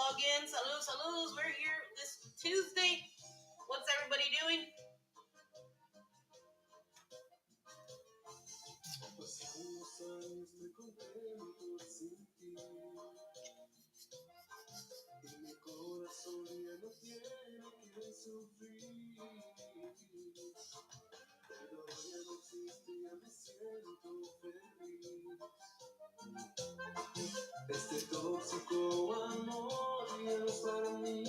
log in. Saludos, saludos. We're here this Tuesday. What's everybody doing? Este tóxico amor ya no es para mí.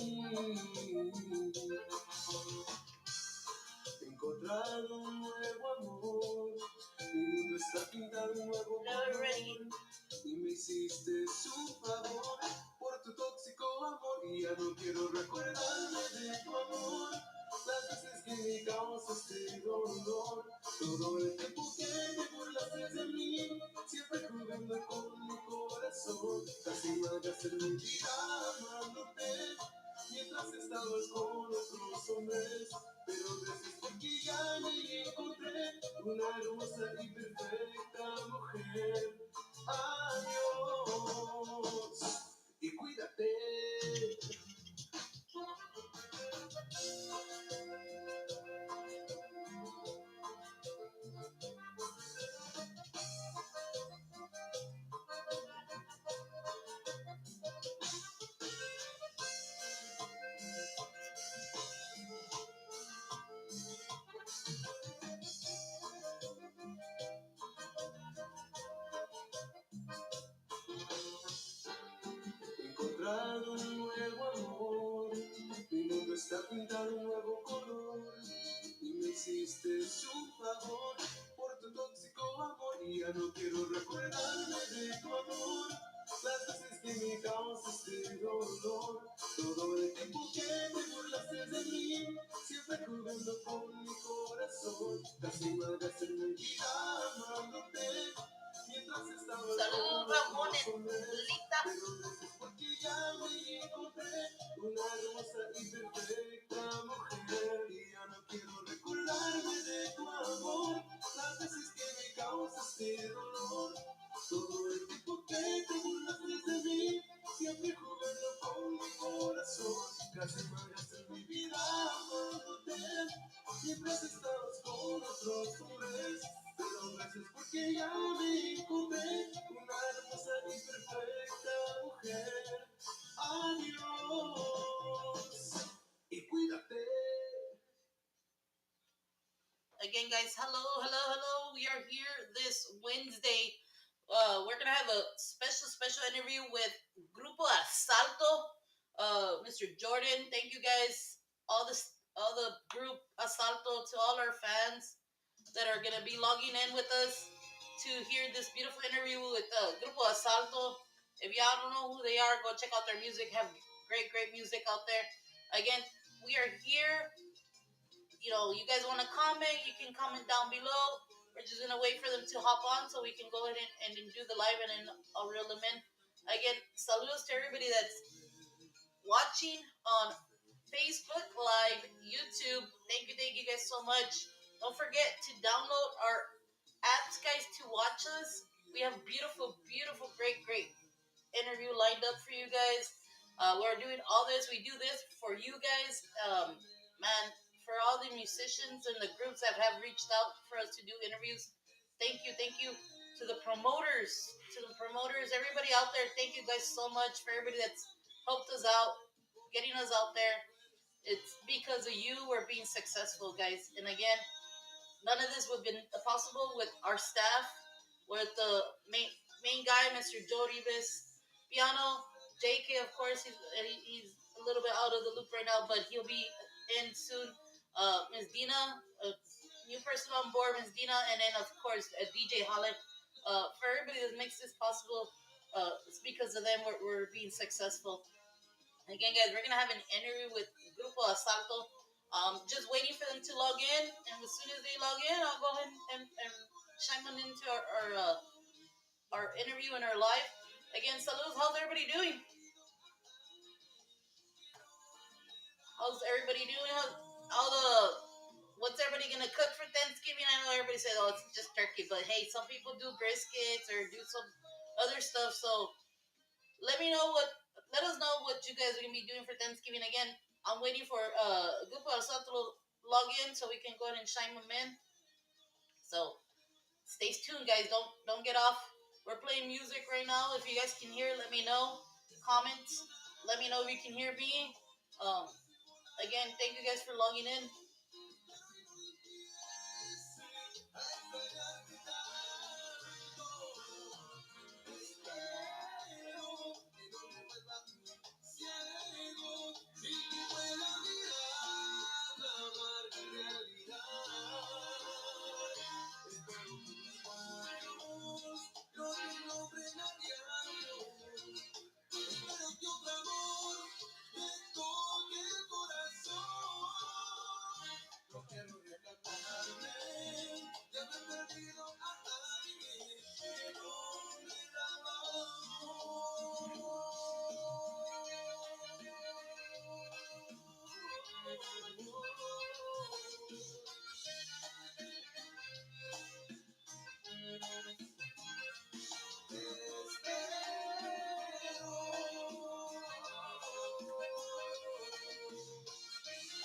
He encontrado un nuevo amor. Mi mundo está pintado un nuevo color. Y me hiciste un favor por tu tóxico amor. Y ya no quiero recordarme de tu amor. Las veces que me causaste dolor. Todo el tiempo que me burlaste de mí. Siempre jugando con mi corazón. Casi me hagas en mi vida amándote. Mientras estabas con otros hombres. Pero gracias porque ya me encontré una hermosa y perfecta mujer. Adiós y cuídate. He encontrado un nuevo amor. Mi mundo está pintado un nuevo color. Y me hiciste un favor por tu tóxico amor. Y ya no quiero recordarme de tu amor. Las veces que me causaste dolor. Todo el tiempo que me burlaste de mí. Siempre jugando con mi corazón. Casi me hagas en mi vida amándote. Mientras estabas Saludos, Ramón, Lita. pero gracias porque ya me encontré una hermosa y perfecta mujer. Y ya no quiero recordarme de tu amor. Las veces que me causaste dolor. Todo el tiempo que te burlaste de mí. Siempre jugando con mi corazón. Casi me hagas en mi vida amándote. Mientras estabas con otros hombres. Pero gracias porque ya me encontré una hermosa y perfecta mujer. Adiós y cuídate. Again, guys, hello. We are here this Wednesday. We're gonna have a special interview with Grupo Asalto. Mr. Jordan, thank you guys, all the group Asalto, to all our fans that are gonna be logging in with us to hear this beautiful interview with Grupo Asalto. If y'all don't know who they are, go check out their music. Have great music out there. Again, we are here. You guys want to comment, you can comment down below. We're just going to wait for them to hop on so we can go ahead and do the live, and then I'll reel them in. Again, saludos to everybody that's watching on Facebook Live, YouTube. Thank you guys so much. Don't forget to download our apps, guys, to watch us. We have beautiful, great interview lined up for you guys. We're doing all this. We do this for you guys. Man, for all the musicians and the groups that have reached out for us to do interviews, thank you to the promoters, everybody out there. Thank you guys so much for everybody that's helped us out, getting us out there. It's because of you we're being successful, guys. And again, none of this would have been possible with our staff, with the main guy, Mr. Joe Ribas, piano, JK, of course, he's a little bit out of the loop right now, but he'll be in soon. Ms. Dina, a new person on board, Ms. Dina, and then, of course, DJ Holland. For everybody that makes this possible, it's because of them we're being successful. Again, guys, we're going to have an interview with Grupo Asalto. Just waiting for them to log in, and as soon as they log in, I'll go ahead and chime them into our interview and our live. Again, saludos. How's everybody doing? What's everybody gonna cook for Thanksgiving? I know everybody says, "Oh, it's just turkey," but hey, some people do briskets or do some other stuff. So let me know what let us know what you guys are gonna be doing for Thanksgiving. Again, I'm waiting for Grupo Asalto to log in so we can go ahead and shine them in. So stay tuned, guys. Don't get off. We're playing music right now. If you guys can hear, let me know. Comment. Let me know if you can hear me. Um, Again, thank you guys for logging in.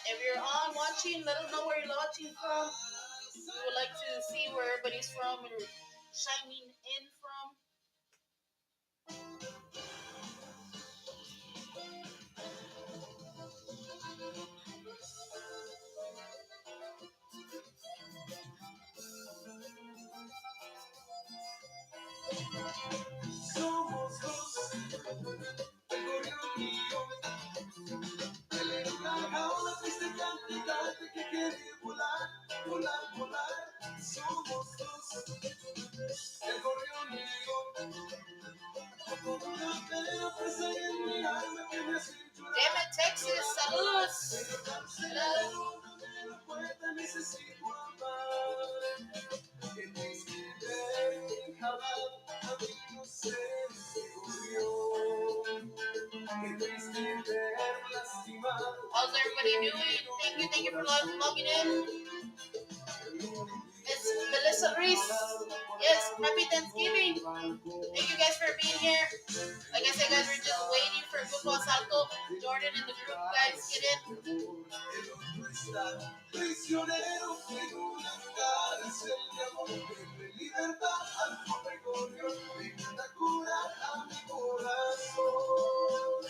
If you're on watching, let us know where you're watching from. We would like to see where everybody's from and shining in from. Somos dos, el gobierno mío, una jaula triste cantante que quiere volar, volar, volar. Somos dos, el gobierno mío, con una pena presa en mi alma que me hace llorar. Damn it, Texas, saludos. Hello. La puerta necesito amar. Que triste ver enjalado a mi inocencia murió. Qué triste ver lastimado. How's everybody doing? Thank you for logging in. It's Melissa Reese. Yes, happy Thanksgiving. Thank you guys for being here. Like I said, guys, we're just waiting for Grupo Asalto. Jordan in the group, guys, get in. Prisionero en una cárcel de amor, de libertad al pobre corrió, brinda cura a mi corazón.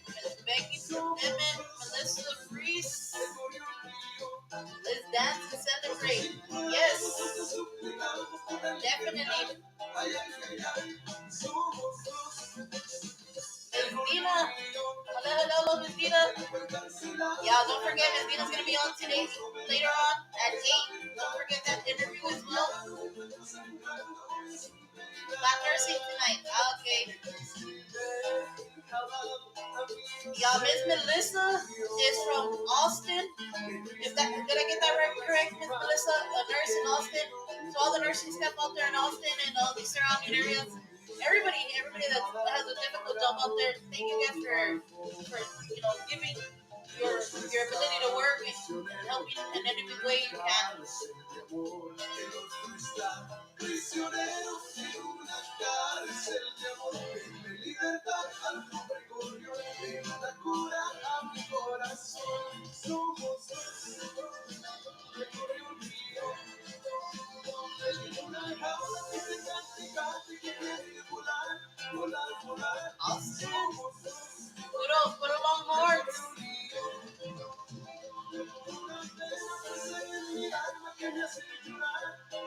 Miss Becky Emmett, Melissa Reese. Let's dance and celebrate. Yes, definitely. Miss Dina. Hello, Miss Dina. Yeah, don't forget Miss Dina's gonna be on today later on at 8. Don't forget that interview as well. Not nursing tonight. Okay. Yeah, Miss Melissa is from Austin. Did I get that right? Correct, Miss Melissa, a nurse in Austin. So all the nursing staff out there in Austin and all the surrounding areas, everybody that has a difficult job out there. Thank you guys for giving your ability to work and helping in any way you can. Prisionero en una cárcel de amor, de libertad al pobre corrió, brinda cura a mi corazón. Somos dos, el corrió mío, en una jaula que se cante que quiere volar, volar, volar. Austin, Somos dos, put a long horns.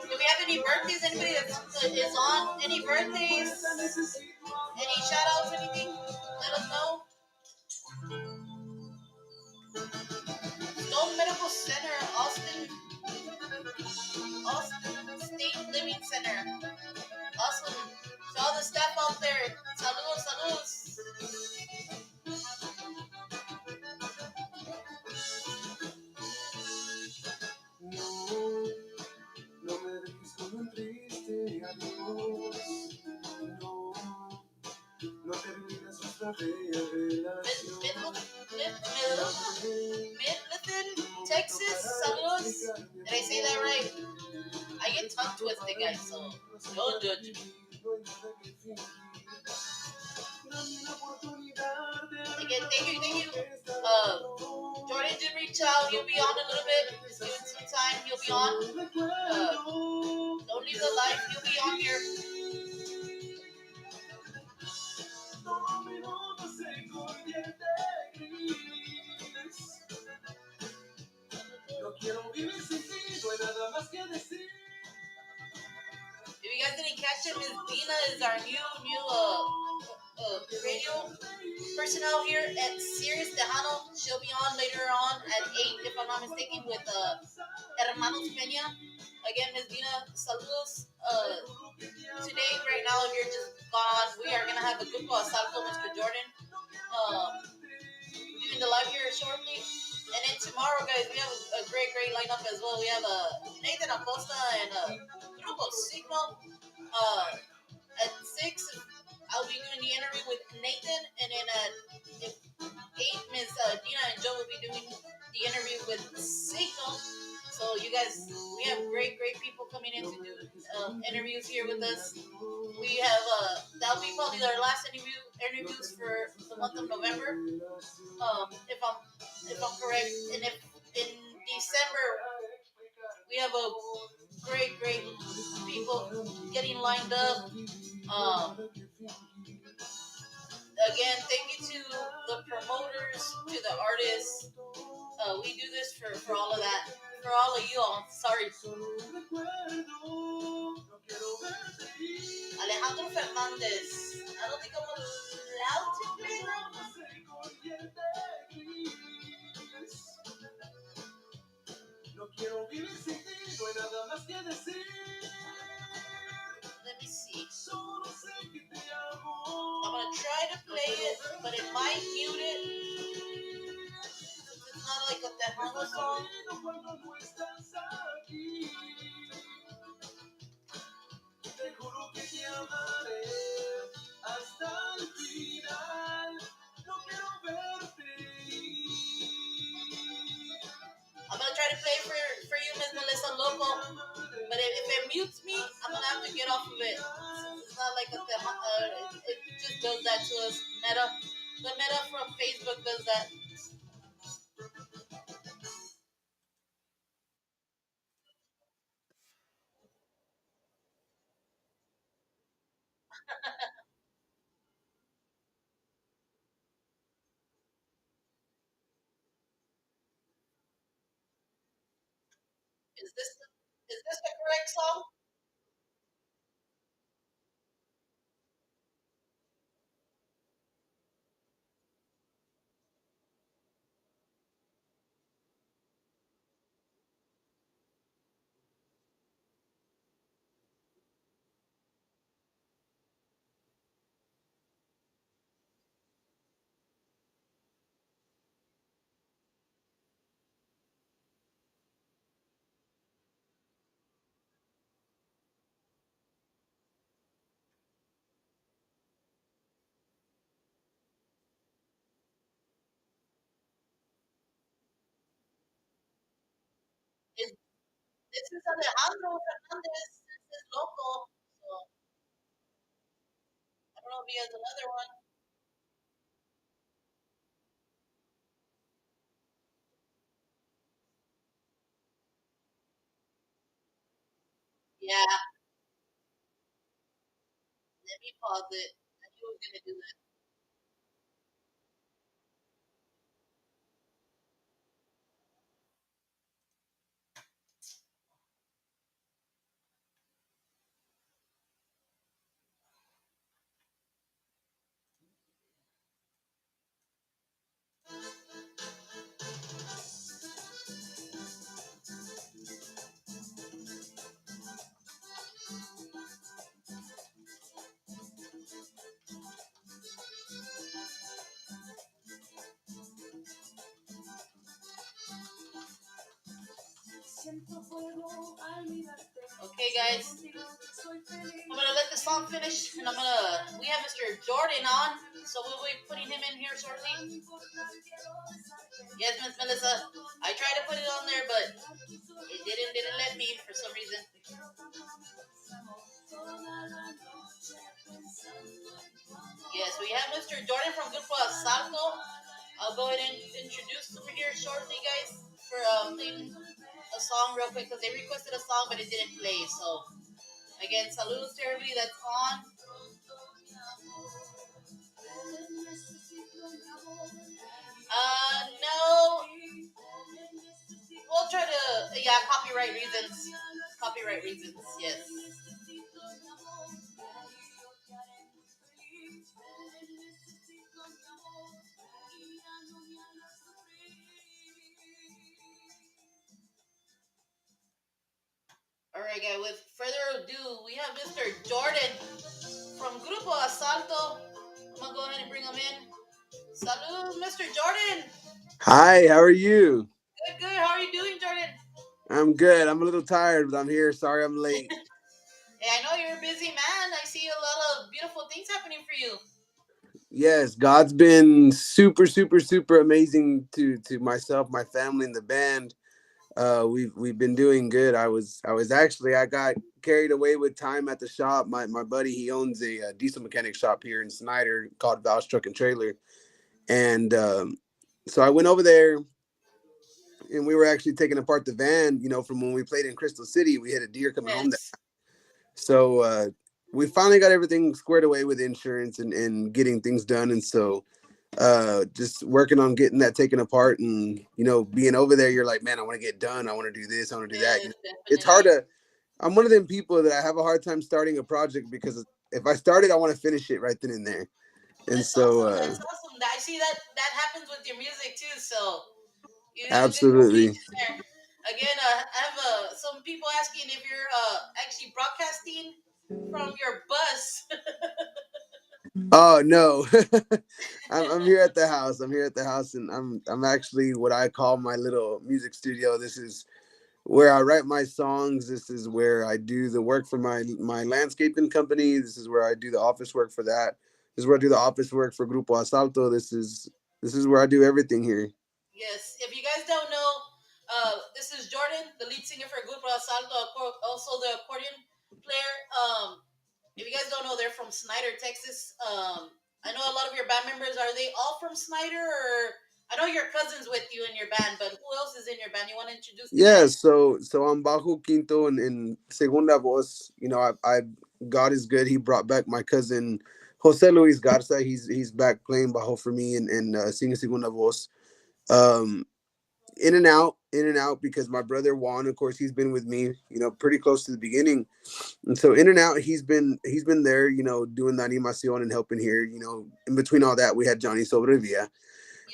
Do we have any birthdays? Anybody that is on? Any birthdays? Any shout outs? Anything? Let us know. Stone Medical Center, Austin State Living Center. Awesome. To all the staff out there, saludos, saludos. No me dejes con un triste adiós. No termines nuestra bella relación. Did I say that right? I get tongue twisted, guys, so don't judge me. Again, thank you. Jordan did reach out. He'll be on a little bit. Just give him some time. He'll be on. Don't leave the live. He'll be on here. If you guys didn't catch it, Miss Dina is our new radio personnel here at Sirius Tejano. She'll be on later on at 8, if I'm not mistaken, with Hermanos Peña. Again, Miss Dina, saludos. Today, right now, if you're just gone, we are going to have a Grupo Asalto, Mr. Jordan, doing the live here shortly. And then tomorrow, guys, we have a great lineup as well. We have Nathan Acosta and Grupo Signo. At 6, I'll be doing the interview with Nathan, and then at 8, Miss Dina and Joe will be doing the interview with Signo. So you guys, we have great people coming in to do interviews here with us. We have that'll be probably our last interviews for the month of November, if I'm correct. And if in December we have a great people getting lined up. Again, thank you to the promoters, to the artists. We do this for all of that. For all of you all. Sorry. Alejandro Fernandez. I don't think I'm allowed to play that. Let me see. I'm gonna try to play it, but it might mute it. It's not like a Tejano song. I'm gonna try to play for you, Miss Melissa Loco. But if it mutes me, I'm gonna have to get off of it. It's not like it just does that to us. The Meta from Facebook does that. Is this the correct song? Is This is Alejandro Fernandez. This is local. So I don't know if he has another one. Yeah, let me pause it. I knew I was gonna do that. Okay, guys. I'm gonna let the song finish, and we have Mr. Jordan on, so we'll be putting him in here shortly. Yes, Miss Melissa. I tried to put it on there, but It didn't let me for some reason. Yes, we have Mr. Jordan from Grupo Asalto. I'll go ahead and introduce over here shortly, guys, for playing a song real quick because they requested a song but it didn't play. So again, salutes to everybody that's on. No, we'll try to. Yeah, copyright reasons. Copyright reasons. Yes. All right, guys. With further ado, we have Mr. Jordan from Grupo Asalto. I'm gonna go ahead and bring him in. Salud, Mr. Jordan. Hi, how are you? Good, good. How are you doing, Jordan? I'm good. I'm a little tired, but I'm here. Sorry I'm late. Hey, I know you're a busy man. I see a lot of beautiful things happening for you. Yes, God's been super, super, super amazing to myself, my family, and the band. We've been doing good. I got carried away with time at the shop. My buddy, he owns a diesel mechanic shop here in Snyder called Val's Truck and Trailer, and so I went over there and we were actually taking apart the van. From when we played in Crystal City, we had a deer coming home. Yes. So we finally got everything squared away with insurance and getting things done. And so just working on getting that taken apart and, being over there, you're like, man, I want to get done. I want to do this. I want to do that. Yes, It's hard definitely. to, I'm one of them people that I have a hard time starting a project because if I start it, I want to finish it right then and there. And That's so, awesome. That's awesome. I see that that happens with your music too. So you have a good absolutely. combination there. Again, I have some people asking if you're actually broadcasting from your bus. Oh no, I'm here at the house. I'm here at the house, and I'm actually what I call my little music studio. This is where I write my songs. This is where I do the work for my landscaping company. This is where I do the office work for that. This is where I do the office work for Grupo Asalto. This is where I do everything here. Yes. If you guys don't know, this is Jordan, the lead singer for Grupo Asalto, also the accordion player. If you guys don't know, they're from Snyder, Texas. I know a lot of your band members. Are they all from Snyder, or I know your cousins with you in your band, but who else is in your band? You want to introduce the Yeah, guys? so I'm bajo quinto and segunda voz. I God is good. He brought back my cousin Jose Luis Garza. He's back playing bajo for me and singing segunda voz. Um, in and out because my brother Juan, of course, he's been with me, pretty close to the beginning, and so in and out, he's been there, doing the animacion and helping here. In between all that, we had Johnny Sobrevia,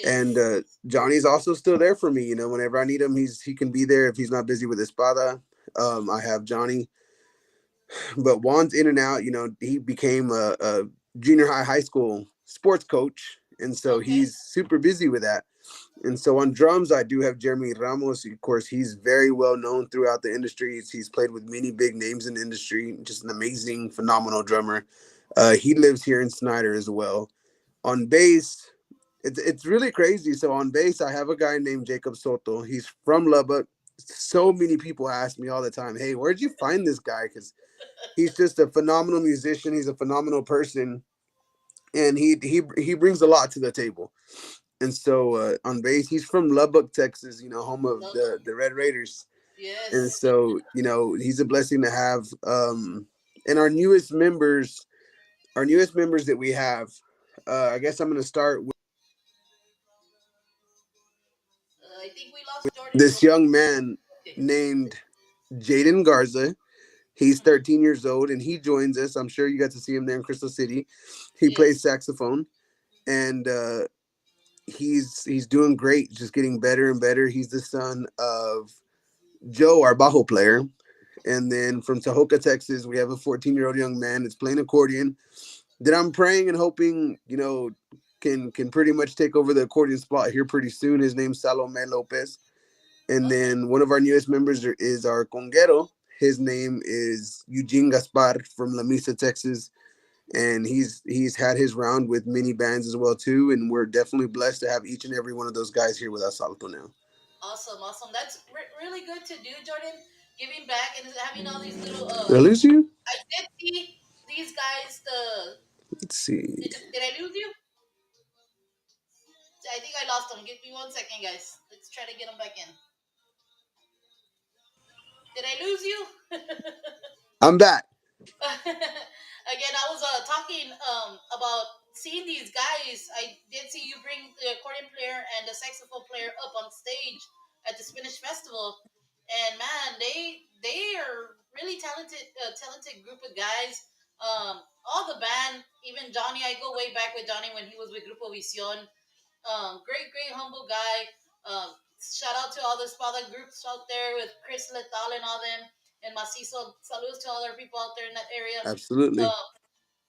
and Yes. Johnny's also still there for me. Whenever I need him, he can be there if he's not busy with Espada. I have Johnny, but Juan's in and out. He became a junior high school sports coach, and so Okay. he's super busy with that. And so on drums, I do have Jeremy Ramos. Of course, he's very well known throughout the industry. He's played with many big names in the industry. Just an amazing, phenomenal drummer. He lives here in Snyder as well. On bass, it's really crazy. So on bass, I have a guy named Jacob Soto. He's from Lubbock. So many people ask me all the time, "Hey, where'd you find this guy?" Because he's just a phenomenal musician. He's a phenomenal person, and he brings a lot to the table. And so on base, he's from Lubbock, Texas. Home of Love the Red Raiders. And Yes. so he's a blessing to have. And our newest members that we have. I guess I'm going to start with I think we lost Jordan this for. young man Okay. named Jaden Garza. He's Mhm. 13 years old, and he joins us. I'm sure you got to see him there in Crystal City. He plays Yes. saxophone, and he's doing great, just getting better and better. He's the son of Joe, our bajo player. And then from Tahoka, Texas, we have a 14-year-old young man that's playing accordion that I'm praying and hoping, can pretty much take over the accordion spot here pretty soon. His name's Salome Lopez. And Okay. then one of our newest members is our conguero. His name is Eugene Gaspar from La Mesa, Texas. And he's had his round with many bands as well too. And we're definitely blessed to have each and every one of those guys here with us Salto now. Awesome, awesome. That's really good to do, Jordan. Giving back and having all these little. Did I lose you? I did see these guys. The Let's see. did I lose you? I think I lost them. Give me 1 second, guys. Let's try to get them back in. Did I lose you? I'm back. Again, I was talking about seeing these guys. I did see you bring the accordion player and the saxophone player up on stage at the Spanish festival, and man, they are really talented group of guys. All the band, even Johnny. I go way back with Johnny when he was with Grupo Vision. Great, humble guy. Shout out to all the smaller groups out there with Chris Letal and all them, and Macizo. Saludos to all our people out there in that area. Absolutely. Uh,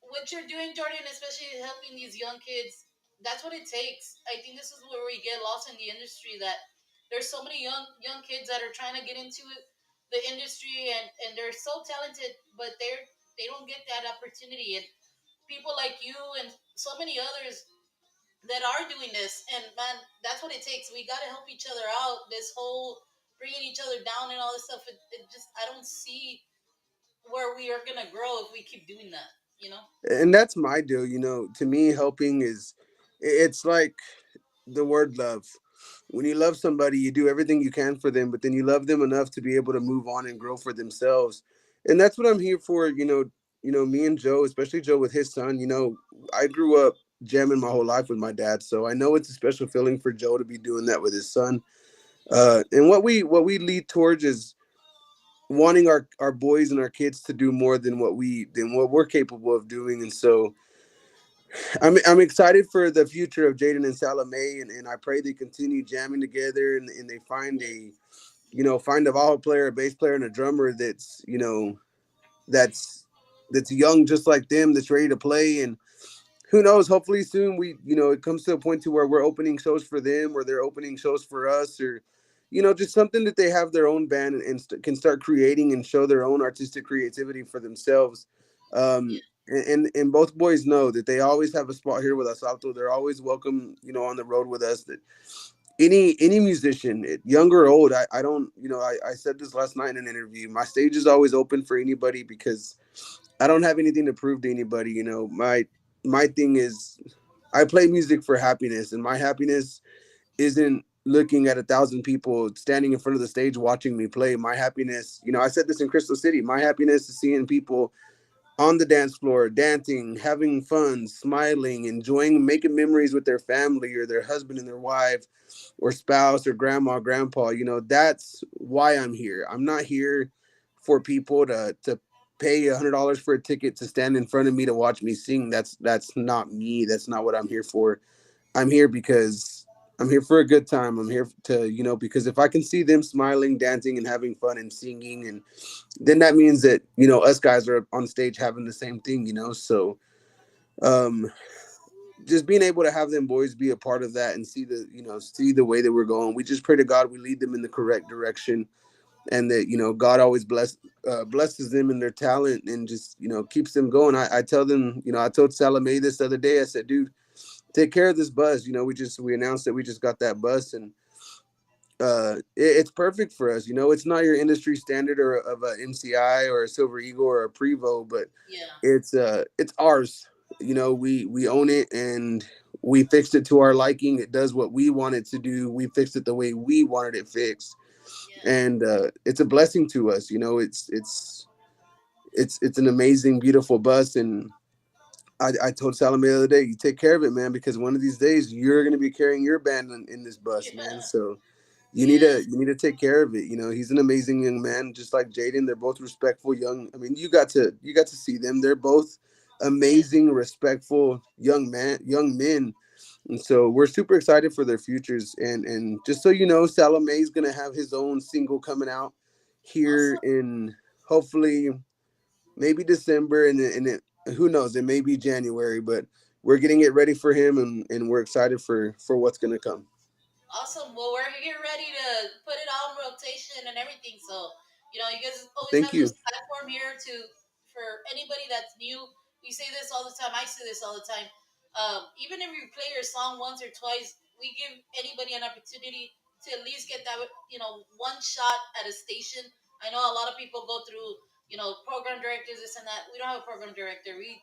what you're doing, Jordan, especially helping these young kids, that's what it takes. I think this is where we get lost in the industry. That there's so many young kids that are trying to get into the industry, and they're so talented, but they don't get that opportunity. And people like you and so many others that are doing this, and man, that's what it takes. We got to help each other out. This whole bringing each other down and all this stuff, it just, I don't see where we are gonna grow if we keep doing that, you know. And that's my deal. To me, helping is, it's like the word love. When you love somebody, you do everything you can for them, but then you love them enough to be able to move on and grow for themselves. And that's what I'm here for. Me and Joe, especially Joe with his son. I grew up jamming my whole life with my dad, so I know it's a special feeling for Joe to be doing that with his son. And what we lead towards is wanting our boys and our kids to do more than what we're capable of doing. And so I'm excited for the future of Jaden and Salome, and I pray they continue jamming together, and they find a Yes, find a violin player, a bass player, and a drummer that's that's young just like them, that's ready to play. And who knows, hopefully soon it comes to a point to where we're opening shows for them, or they're opening shows for us, or just something that they have their own band, can start creating and show their own artistic creativity for themselves. um yeah, and both boys know that they always have a spot here with Asalto. They're always welcome, on the road with us. That any musician, young or old, I don't, I said this last night in an interview. My stage is always open for anybody, because I don't have anything to prove to anybody. My thing is, I play music for happiness, and my happiness isn't looking at 1,000 people standing in front of the stage watching me play. My happiness, I said this in Crystal City. My happiness is seeing people on the dance floor, dancing, having fun, smiling, enjoying, making memories with their family or their husband and their wife or spouse or grandma, grandpa. That's why I'm here. I'm not here for people to pay $100 for a ticket to stand in front of me to watch me sing. That's not me. That's not what I'm here for. I'm here because I'm here for a good time. I'm here to, because if I can see them smiling, dancing, and having fun and singing, and then that means that, us guys are on stage having the same thing. So um just being able to have them boys be a part of that and see the way that we're going. We just pray to God we lead them in the correct direction, and that God always blesses them in their talent, and just keeps them going. I tell them, I told Salome this other day. I said, dude, take care of this bus. We announced that we just got that bus, and it's perfect for us. It's not your industry standard or of a MCI or a Silver Eagle or a Prevo, but yeah, it's ours. We own it, and we fixed it to our liking. It does what we want it to do. We fixed it the way we wanted it fixed, yeah, and it's a blessing to us. It's an amazing, beautiful bus. And I told Salome the other day, you take care of it, man, because one of these days you're going to be carrying your band in this bus, man. yeah. So you need to Yes, you need to take care of it. He's an amazing young man, just like Jaden. They're both respectful young. I mean, you got to see them. They're both yes. amazing, respectful young men. And so we're super excited for their futures. And just so you know, Salome's gonna have his own single coming out here Awesome, in, hopefully, maybe December, who knows, it may be January, but we're getting it ready for him, and we're excited for what's gonna come. awesome. Well, we're here ready to put it on rotation and everything. So, you guys always Thank have this you. platform here to for anybody that's new. We say this all the time. I say this all the time. Even if you play your song once or twice, we give anybody an opportunity. to at least get that, one shot at a station. I know a lot of people go through, program directors, this and that. We don't have a program director. We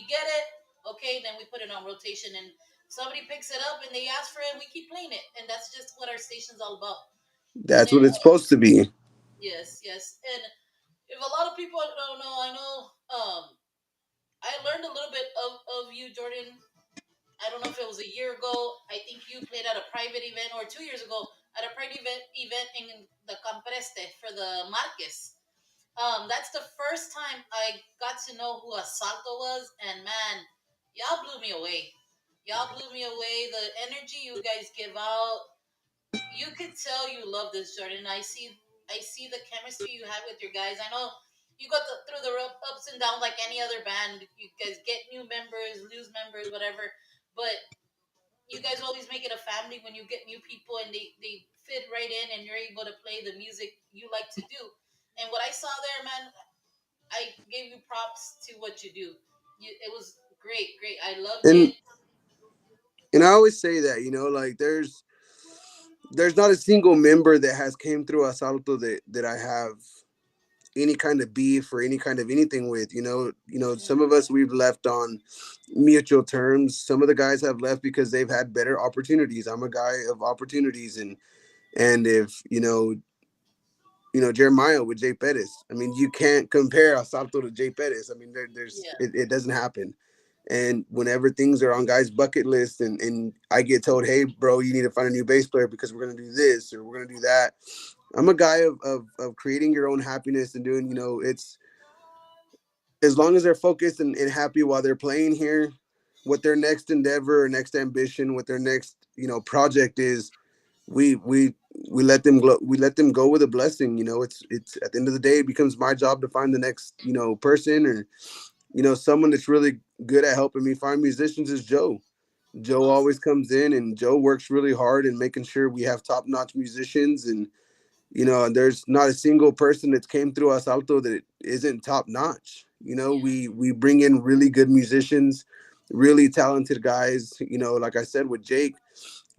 get it, okay, then we put it on rotation, and somebody picks it up and they ask for it, and we keep playing it, and that's just what our station's all about. That's And what it's supposed to be. yes, yes, and if a lot of people don't know, I know, I learned a little bit of you, Jordan. I don't know if it was a year ago. I think you played at a private event, or 2 years ago at a private event in the Campreste for the Marques. That's the first time I got to know who Asalto was, and man, y'all blew me away. Y'all blew me away. The energy you guys give out, you could tell you love this, Jordan. I see the chemistry you have with your guys. I know you got through the ups and downs like any other band. You guys get new members, lose members, whatever. But you guys always make it a family when you get new people, and they fit right in, and you're able to play the music you like to do. And what I saw there, man, I gave you props to what you do. It was great, great. I loved and it. and I always say that, like there's not a single member that has came through Asalto that I have any kind of beef or any kind of anything with. Some of Hmm. us we've left on mutual terms. Some of the guys have left because they've had better opportunities. I'm a guy of opportunities, and if Jeremiah with Jay Pettis. I mean, you can't compare Asalto to Jay Pettis. I mean, Yeah. it doesn't happen. And whenever things are on guys' bucket list, and I get told, "Hey, bro, you need to find a new bass player because we're gonna do this or we're gonna do that," I'm a guy of creating your own happiness and doing. It's as long as they're focused and happy while they're playing here, what their next endeavor or next ambition, what their next project is, we we let them we let them go with a blessing. It's at the end of the day, it becomes my job to find the next person, or someone that's really good at helping me find musicians is Joe. Joe always Awesome. comes in, and Joe works really hard in making sure we have top notch musicians. And there's not a single person that's came through Asalto that isn't top notch. Yeah. We bring in really good musicians, really talented guys. Like I said with Jake,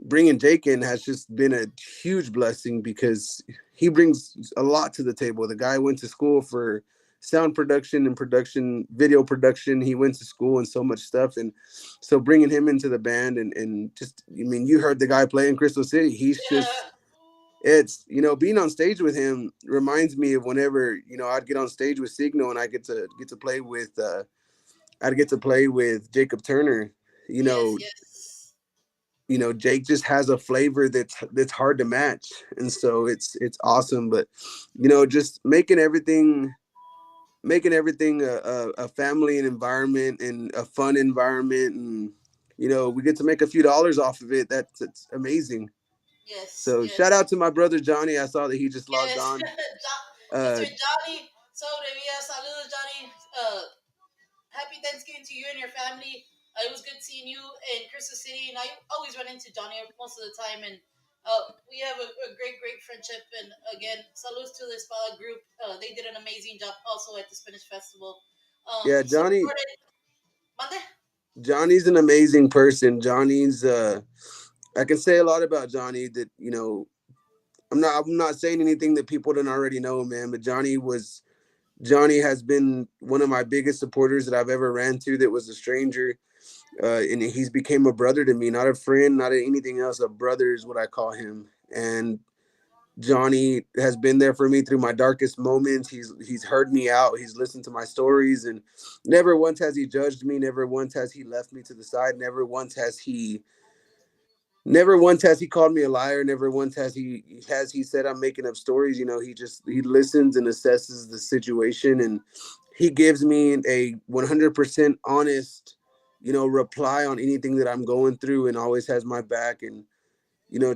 bringing Jake in has just been a huge blessing because he brings a lot to the table. The guy went to school for sound production and video production. He went to school and so much stuff. And so bringing him into the band, and just, I mean, you heard the guy play in Crystal City. He's just, Yeah. it's, being on stage with him reminds me of whenever, I'd get on stage with Signal and I get to play with, I'd get to play with Jacob Turner. You Yes. know, Yes. Jake just has a flavor that's hard to match, and so it's awesome. But just making everything a family and environment and a fun environment, and we get to make a few dollars off of it. That's amazing. Yes. So shout Yes. out to my brother Johnny. I saw that he just logged Yes. on. uh Mr. Johnny Sobrevilla, saludos, Johnny. Happy Thanksgiving to you and your family. It was good seeing you in Crystal City, and I always run into Johnny most of the time, and we have a great, great friendship. And again, salutes to the Espada group. They did an amazing job also at the Spanish Festival. yeah, So Johnny. Jordan, mande? Johnny's an amazing person. Johnny's I can say a lot about Johnny that I'm not saying anything that people don't already know, man. But Johnny has been one of my biggest supporters that I've ever ran to. That was a stranger, and he's became a brother to me. Not a friend, not anything else. A brother is what I call him. And Johnny has been there for me through my darkest moments. He's heard me out. He's listened to my stories, and never once has he judged me. Never once has he left me to the side. Never once has he called me a liar. Never once has he said I'm making up stories. He listens and assesses the situation, and he gives me a 100% honest, reply on anything that I'm going through, and always has my back. And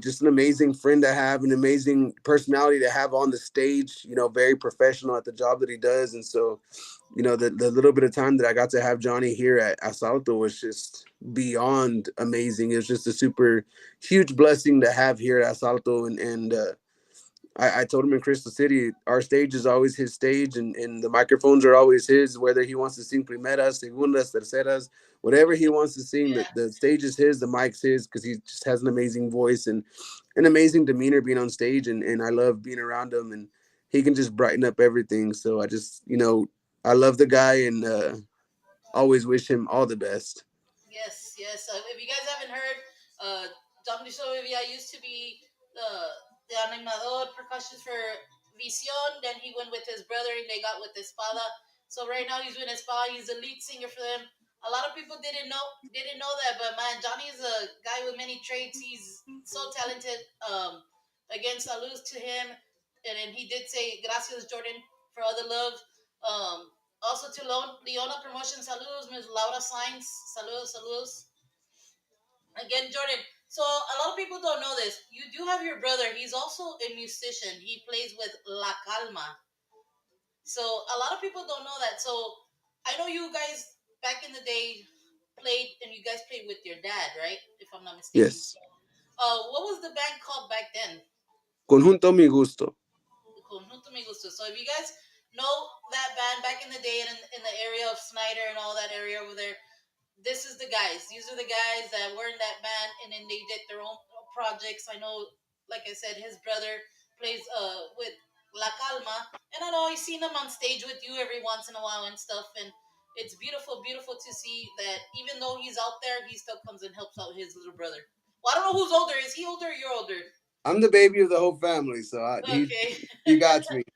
just an amazing friend to have, an amazing personality to have on the stage. Very professional at the job that he does. And so, the little bit of time that I got to have Johnny here at Asalto was just beyond amazing. It was just a super huge blessing to have here at Asalto, and I told him in Crystal City, our stage is always his stage, and the microphones are always his. Whether he wants to sing primeras, segundas, terceras, whatever he wants to sing, Yeah. the stage is his, the mic's his, because he just has an amazing voice and an amazing demeanor being on stage, and I love being around him, and he can just brighten up everything. So I just, I love the guy, and always wish him all the best. Yes, yes. If you guys haven't heard, John Villa used to be the animador percussion for Vision. Then he went with his brother and they got with Espada. So right now he's with Espada. He's the lead singer for them. A lot of people didn't know that, but man, Johnny's a guy with many traits. He's so talented. Again, salutes to him. And then he did say gracias Jordan for all the love. Also to Leona Promotion, saludos, Miss Laura Sainz, saludos, saludos. Again, Jordan. So a lot of people don't know this. You do have your brother. He's also a musician. He plays with La Calma. So a lot of people don't know that. So I know you guys back in the day played, and you guys played with your dad, right? If I'm not mistaken. Yes. What was the band called back then? Conjunto Mi Gusto. Conjunto Me Gusta. So if you guys know that band back in the day in the area of Snyder and all that area over there, this is the guys. These are the guys that were in that band, and then they did their own projects. I know, like I said, his brother plays with La Calma, and I know I've seen him on stage with you every once in a while and stuff. And it's beautiful, beautiful to see that even though he's out there, he still comes and helps out his little brother. Well, I don't know who's older. Is he older or you're older? I'm the baby of the whole family, so Okay. he got me.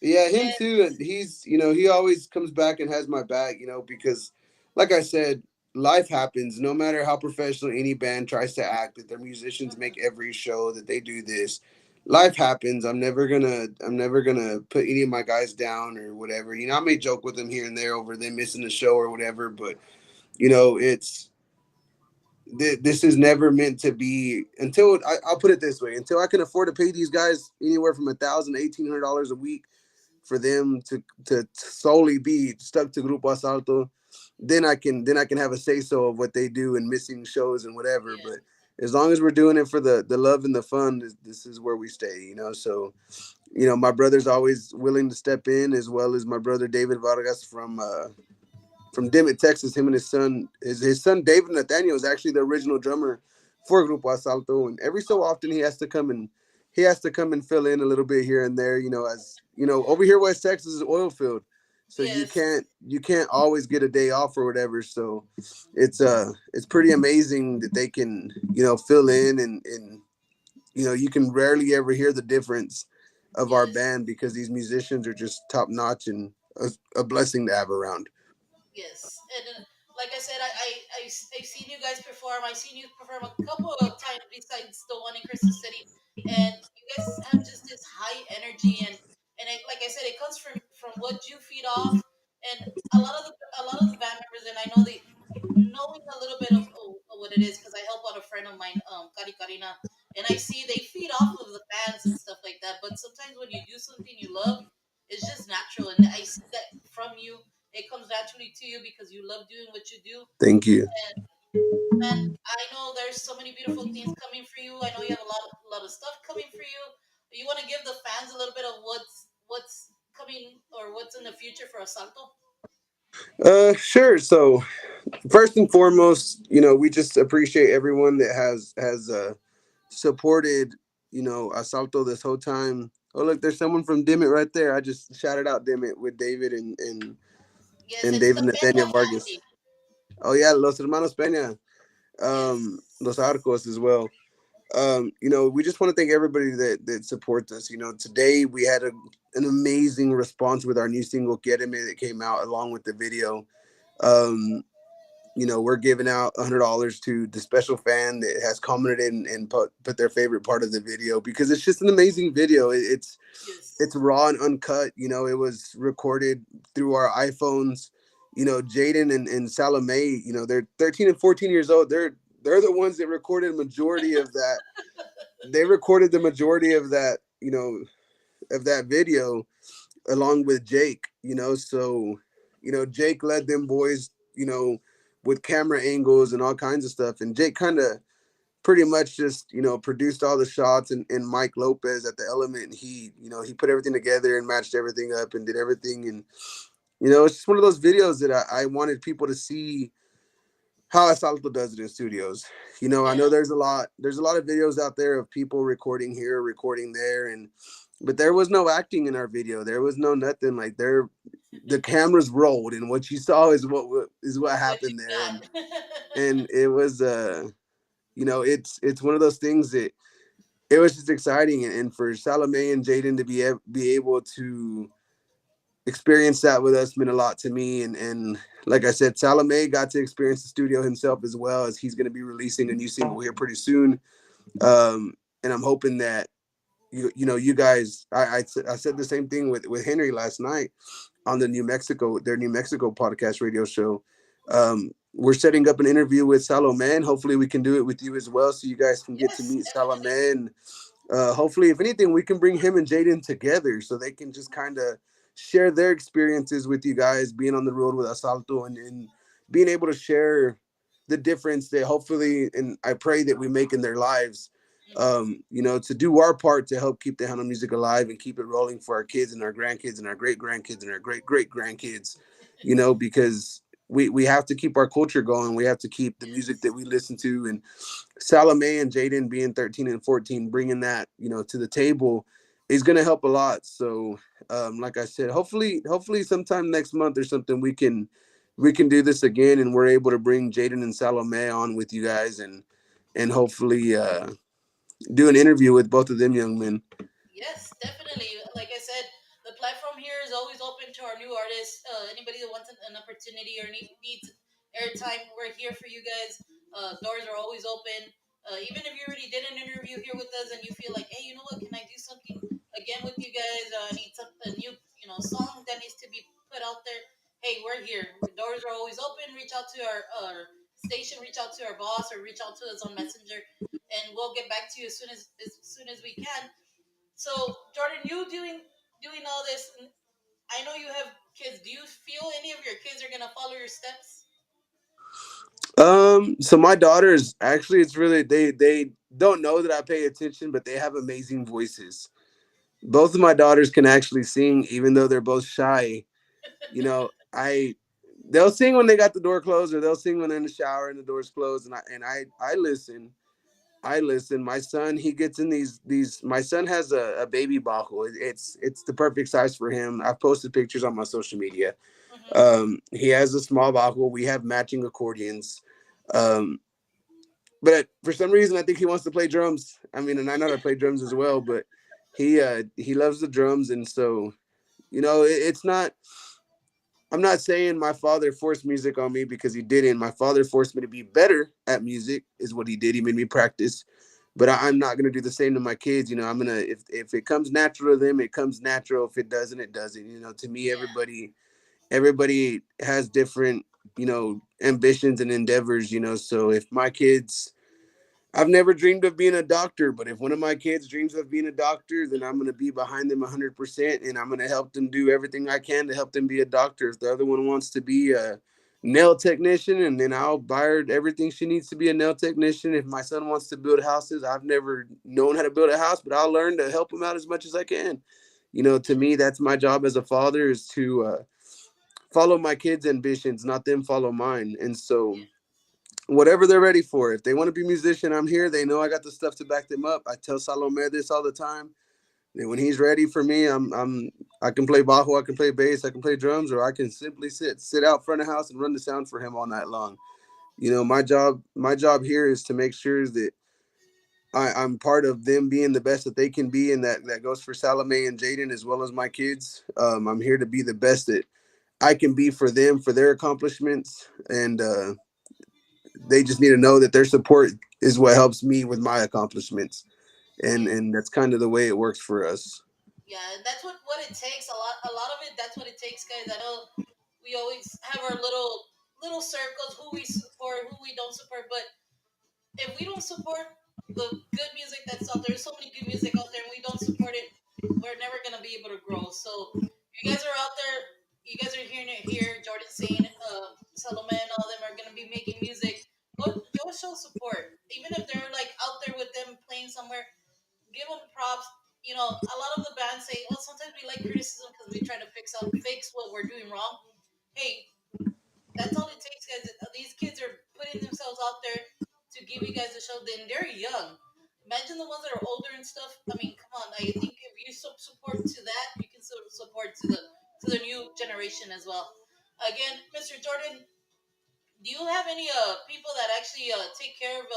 Yeah, him Yes. too. And he's, he always comes back and has my back, because, like I said, life happens. No matter how professional any band tries to act, that their musicians make Mhm. every show, that they do this. Life happens. I'm never gonna put any of my guys down or whatever. I may joke with them here and there over them missing the show or whatever, but it's this is never meant to be until I'll put it this way: until I can afford to pay these guys anywhere from $1,000 to $1,800 a week for them to solely be stuck to Grupo Asalto, then I can have a say so of what they do and missing shows and whatever. Yeah. But as long as we're doing it for the love and the fun, this is where we stay. So my brother's always willing to step in, as well as my brother David Vargas from Dimmitt, Texas. Him and his son David Nathaniel is actually the original drummer for Grupo Asalto, and every so often he has to come and fill in a little bit here and there. As over here, West Texas is oil field, so you Yes. can't always get a day off or whatever. So it's pretty amazing that they can fill in, and you can rarely ever hear the difference of our Yes. band because these musicians are just top notch and a blessing to have around. Yes, and like I said, I've seen you guys perform. I've seen you perform a couple of times besides the one in Crystal City, and you guys have just this high energy, and like I said, it comes from what you feed off, and a lot of the band members, and I know they knowing a little bit of what it is because I help out a friend of mine, Kari Karina, and I see they feed off of the fans and stuff like that. But sometimes when you do something you love, it's just natural, and I see that from you. It comes naturally to you because you love doing what you do. Thank you. And man, I know there's so many beautiful things coming for you. I know you have a lot of stuff coming for you. You want to give the fans a little bit of what's coming or what's in the future for Asalto? Sure. So first and foremost, we just appreciate everyone that has supported, Asalto this whole time. Oh, look, there's someone from Dimmitt right there. I just shouted out Dimmitt with David Yes, and it's David the Pena Nathaniel Vargas. family. Oh yeah, Los Hermanos Peña, Los Yes, Arcos as well. We just want to thank everybody that supports us. Today we had an amazing response with our new single "Quiereme" that came out along with the video. Um, we're giving out $100 to the special fan that has commented and put their favorite part of the video because it's just an amazing video. It's yes, raw and uncut. It was recorded through our iPhones. Jaden and Salome, they're 13 and 14 years old. They're the ones that recorded majority of that. They recorded the majority of that video along with Jake, so Jake led them boys, with camera angles and all kinds of stuff. And Jake pretty much just produced all the shots, and Mike Lopez at the Element, he put everything together and matched everything up and did everything. And it's just one of those videos that I wanted people to see how Asalto does it in studios. I Yeah. know there's a lot of videos out there of people recording here, recording there, but there was no acting in our video. There was no nothing like there. The cameras rolled, and what you saw is what What you happened there. and got? and it was it's one of those things that it was just exciting, and for Salome and Jaden to be able to experience that with us meant a lot to me. And like I said, Salome got to experience the studio himself, as well as he's going to be releasing a new single here pretty soon. And I'm hoping that you guys, I said the same thing with Henry last night on their New Mexico podcast radio show. We're setting up an interview with Salome, and hopefully we can do it with you as well, so you guys can get to Yes, meet Salome. definitely. And hopefully, if anything, we can bring him and Jaden together so they can just kind of share their experiences with you guys being on the road with Asalto, and being able to share the difference that hopefully, and I pray that we make in their lives. Hmm. To do our part to help keep the Hana music alive and keep it rolling for our kids and our grandkids and our great grandkids and our great great grandkids. Because we have to keep our culture going. We have to keep the music that Yes. we listen to. And Salome and Jaden being 13 and 14, bringing that to the table is going to help a lot. So, like I said, hopefully sometime next month or something we can do this again, and we're able to bring Jaden and Salome on with you guys, and hopefully do an interview with both of them young men. Yes, definitely. Like I said, the platform here is always open to our new artists. Anybody that wants an opportunity or needs airtime, we're here for you guys. Doors are always open. Even if you already did an interview here with us and you feel like, hey, you know what? Can I do something again with you guys? I need a new, song that needs to be put out there. Hey, we're here. Doors are always open. Reach out to our station. Reach out to our boss, or reach out to us on Messenger, and we'll get back to you as soon as we can. So, Jordan, you doing all this, I know you have kids. Do you feel any of your kids are gonna follow your steps? So my daughters, actually, it's really, they don't know that I pay attention, but they have amazing voices. Both of my daughters can actually sing, even though they're both shy. I They'll sing when they got the door closed, or they'll sing when they're in the shower and the door's closed, and I listen. I listen. My son, he gets in these. My son has a baby bajo. It's the perfect size for him. I've posted pictures on my social media. Hmm. He has a small bajo. We have matching accordions. Um, but for some reason, I think he wants to play drums. I mean, and I know how to play drums as well, but he loves the drums. And so it's not. I'm not saying my father forced music on me, because he didn't. My father forced me to be better at music, is what he did. He made me practice. But I'm not gonna do the same to my kids. I'm gonna, if it comes natural to them, it comes natural. If it doesn't, it doesn't. To me, Yeah. everybody has different ambitions and endeavors. So if my kids, I've never dreamed of being a doctor, but if one of my kids dreams of being a doctor, then I'm going to be behind them 100%, and I'm going to help them do everything I can to help them be a doctor. If the other one wants to be a nail technician, and then I'll buy her everything she needs to be a nail technician. If my son wants to build houses, I've never known how to build a house, but I'll learn to help him out as much as I can. To me, that's my job as a father, is to follow my kids' ambitions, not them follow mine. And so Yeah. whatever they're ready for. If they want to be a musician, I'm here. They know I got the stuff to back them up. I tell Salome this all the time. And when he's ready for me, I can play bajo, I can play bass, I can play drums, or I can simply sit out front of the house and run the sound for him all night long. My job here is to make sure that I'm part of them being the best that they can be, and that goes for Salome and Jaden as well as my kids. I'm here to be the best that I can be for them, for their accomplishments, and they just need to know that their support is what helps me with my accomplishments, and Yeah. and that's kind of the way it works for us. Yeah, and that's what it takes. A lot of it. That's what it takes, guys. I know we always have our little circles, who we support, who we don't support, but if we don't support the good music that's out there, there's so many good music out there, and we don't support it, we're never gonna be able to grow. So you guys are out there, you guys are hearing it here. Jordan saying, Salome and all them are gonna be making music. Go show support, even if they're like give you guys a show, then they're young. Imagine the ones that are older and stuff. I mean, come on. I think if you support to that, you can support to the new generation as well. Again, Mr. Jordan, do you have any people that actually take care of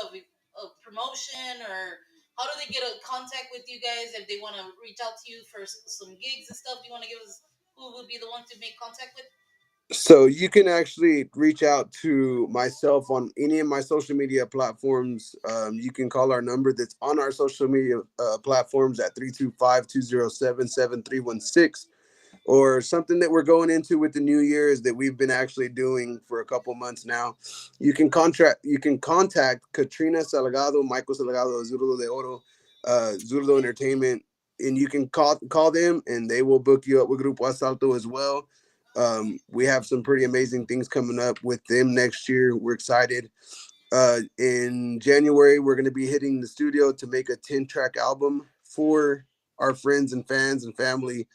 promotion, or how do they get in contact with you guys if they want to reach out to you for some gigs and stuff? Do you want to give us who would be the one to make contact with? So you can actually reach out to myself on any of my social media platforms. You can call our number that's on our social media platforms at 325-207-7316. Or something that we're going into with the new year is that we've been actually doing for a couple months now. You can contact Katrina Salgado, Michael Salgado, Zurdo de Oro, Zurdo Okay. Entertainment, and you can call them and they will book you up with Grupo Asalto as well. We have some pretty amazing things coming up with them next year. We're excited. In January, we're going to be hitting the studio to make a 10-track album for our friends and fans and family,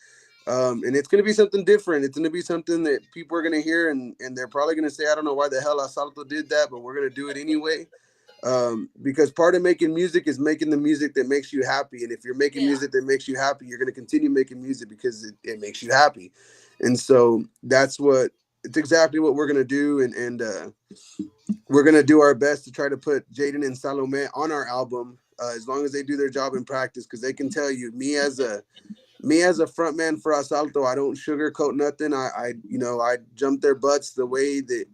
and it's going to be something different. It's going to be something that people are going to hear, and they're probably going to say, I don't know why the hell Asalto did that, but we're going to do it anyway. Because part of making music is making the music that makes you happy. And if you're making Yeah. music that makes you happy, you're going to continue making music because it makes you happy. And so it's exactly what we're going to do. And we're going to do our best to try to put Jaden and Salome on our album, as long as they do their job in practice, because they can tell you, me as a front man for Asalto, I don't sugarcoat nothing. I jump their butts the way that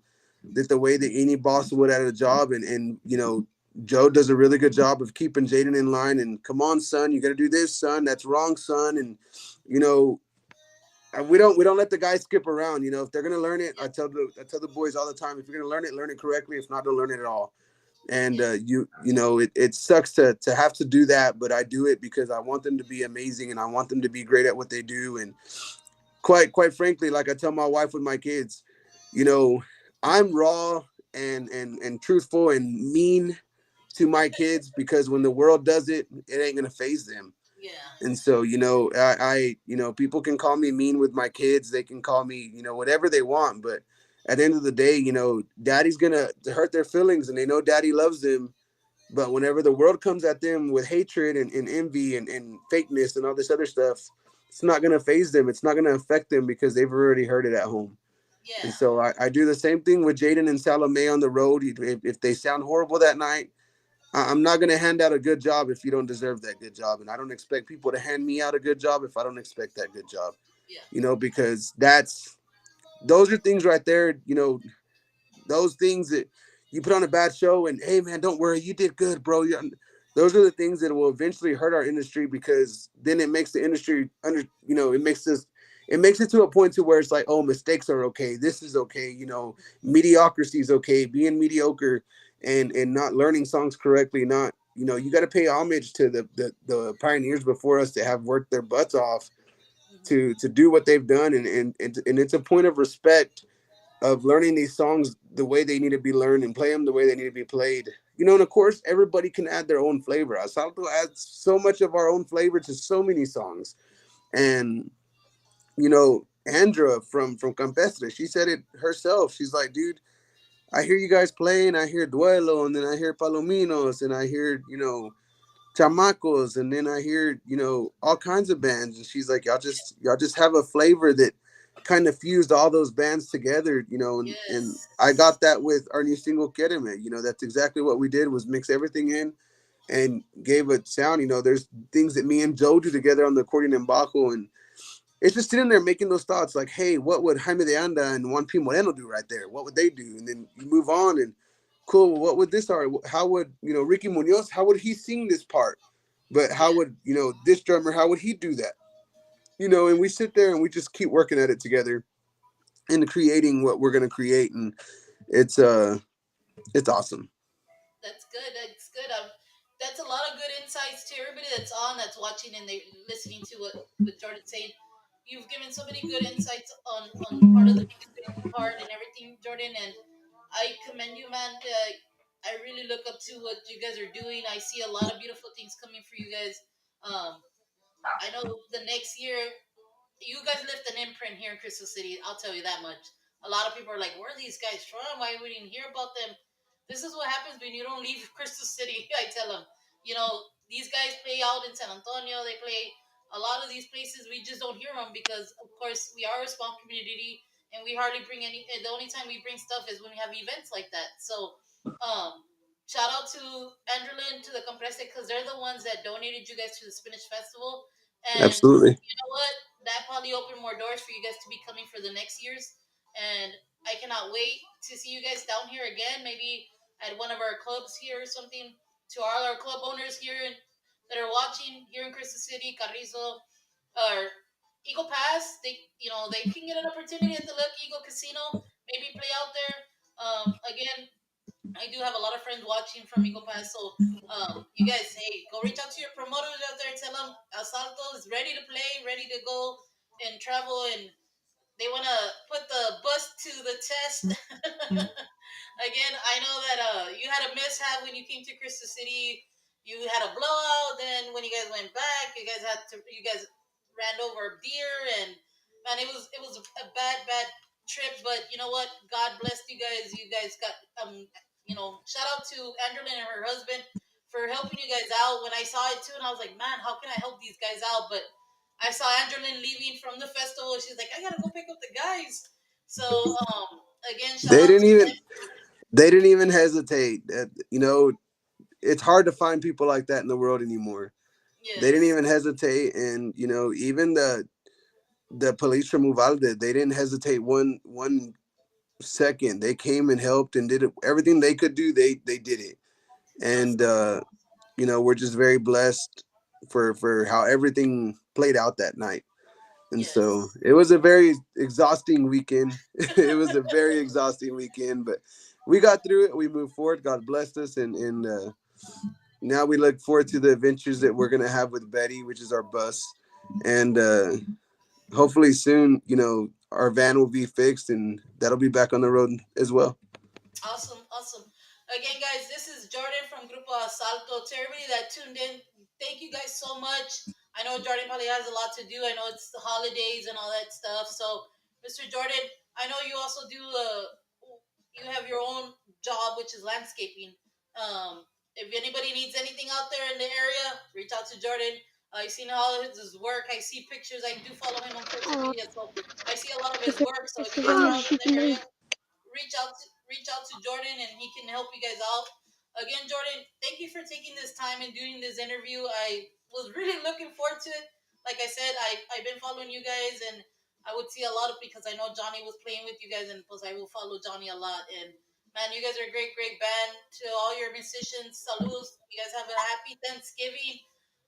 any boss would at a job, and Joe does a really good job of keeping Jaden in line. And come on, son, you got to do this, son. That's wrong, son. And you know, we don't let the guys skip around. If they're gonna learn it, Yeah. I tell the boys all the time, if you're gonna learn it correctly. If not, don't learn it at all. And Yeah. it sucks to have to do that, but I do it because I want them to be amazing and I want them to be great at what they do. And quite frankly, like I tell my wife with my kids, you know, I'm raw and truthful and mean to my kids because when the world does it, it ain't gonna phase them. Yeah. And so, people can call me mean with my kids. They can call me, whatever they want. But at the end of the day, daddy's gonna hurt their feelings, and they know daddy loves them. But whenever the world comes at them with hatred and envy and fakeness and all this other stuff, it's not gonna phase them. It's not gonna affect them because they've already heard it at home. And Yeah. so I do the same thing with Jaden and Salome on the road. If they sound horrible that night, I'm not going to hand out a good job if you don't deserve that good job. And I don't expect people to hand me out a good job if I don't expect that good job, Yeah. because those are things right there, those things that you put on a bad show and, hey, man, don't worry, you did good, bro. Those are the things that will eventually hurt our industry, because then it makes the industry it makes it to a point to where it's like, oh, mistakes are okay. This is okay. Mediocrity is okay. Being mediocre and not learning songs correctly, not, you got to pay homage to the pioneers before us that have worked their butts off Hmm. to do what they've done. And it's a point of respect of learning these songs the way they need to be learned and play them the way they need to be played. And of course, everybody can add their own flavor. Asalto adds so much of our own flavor to so many songs. And, Andra from Campestre, she said it herself. She's like, dude, I hear you guys playing, I hear Duelo, and then I hear Palominos, and I hear, Chamacos, and then I hear, all kinds of bands. And she's like, y'all just have a flavor that kind of fused all those bands together, and I Yes. got that with our new single Kereme. That's exactly what we did, was mix everything in and gave a sound. There's things that me and Joe do together on the accordion and bajo, and it's just sitting there making those thoughts like, hey, what would Jaime de Anda and Juan P. Moreno do right there? What would they do? And then you move on and, cool, well, what would this art? How would, Ricky Munoz, how would he sing this part? But how Yeah. would, this drummer, how would he do that? And we sit there and we just keep working at it together and creating what we're going to create. And it's, uh, it's awesome. That's good. That's good. That's a lot of good insights to everybody that's on, that's watching, and they listening to what Jordan's saying. You've given so many good insights on part of the music part and everything, Jordan, and I commend you, man. I really look up to what you guys are doing. I see a lot of beautiful things coming for you guys. Um, I know the next year you guys left an imprint here in Crystal City. I'll tell you that much. A lot of people are like, "Where are these guys from? Why we didn't hear about them?" this is what happens when you don't leave Crystal City. I tell them, these guys play out in San Antonio. They play a lot of these places. We just don't hear them because, of course, we are a small community and we hardly bring any. The only time we bring stuff is when we have events like that. So, shout out to Anderlin, to the Compreste, because they're the ones that donated you guys to the Spinach Festival. And Absolutely. you know what? That probably opened more doors for you guys to be coming for the next years. And I cannot wait to see you guys down here again. Maybe at one of our clubs here or something. To all our club owners here that are watching here in Crystal City, Carrizo, or Eagle Pass, they can get an opportunity at the Lucky Eagle Casino. Maybe play out there. Again, I do have a lot of friends watching from Eagle Pass, so you guys, hey, go reach out to your promoters out there. Tell them Asalto is ready to play, ready to go and travel, and they want to put the bus to the test. Again, I know that you had a mishap when you came to Crystal City. You had a blowout. Then when you guys went back, you guys ran over a deer, and man, it was a bad trip. But you know what? God blessed you guys. You guys got shout out to Anderlyn and her husband for helping you guys out. When I saw it too, and I was like, man, how can I help these guys out? But I saw Anderlyn leaving from the festival. She's like, I gotta go pick up the guys. So again, shout They out didn't to even them. they didn't even hesitate. It's hard to find people like that in the world anymore. They didn't Yes, even hesitate, and even the police from Uvalde, they didn't hesitate one second. They came and helped and did everything they could do. They did it, and awesome, we're just very blessed for how everything played out that night. And so yes. it was a very exhausting weekend. It was a very exhausting weekend, but we got through it. We moved forward. God blessed us, and now we look forward to the adventures that we're gonna have with Betty, which is our bus, and hopefully soon, our van will be fixed and that'll be back on the road as well. Awesome, awesome. Again, guys, this is Jordan from Grupo Asalto. To everybody that tuned in, thank you guys so much. I know Jordan probably has a lot to do. I know it's the holidays and all that stuff. So, Mr. Jordan, I know you also do. You have your own job, which is landscaping. If anybody needs anything out there in the area, reach out to Jordan. I've seen all of his work. I see pictures. I do follow him on social Oh, media, so I see a lot of his because work. So if you guys are it's out in the area, nice. reach out to Jordan and he can help you guys out. Again, Jordan, thank you for taking this time and doing this interview. I was really looking forward to it. Like I said, I've been following you guys and I would see a lot of because I know Johnny was playing with you guys and plus I will follow Johnny a lot and man, you guys are a great band. To all your musicians, saludos. You guys have a happy Thanksgiving.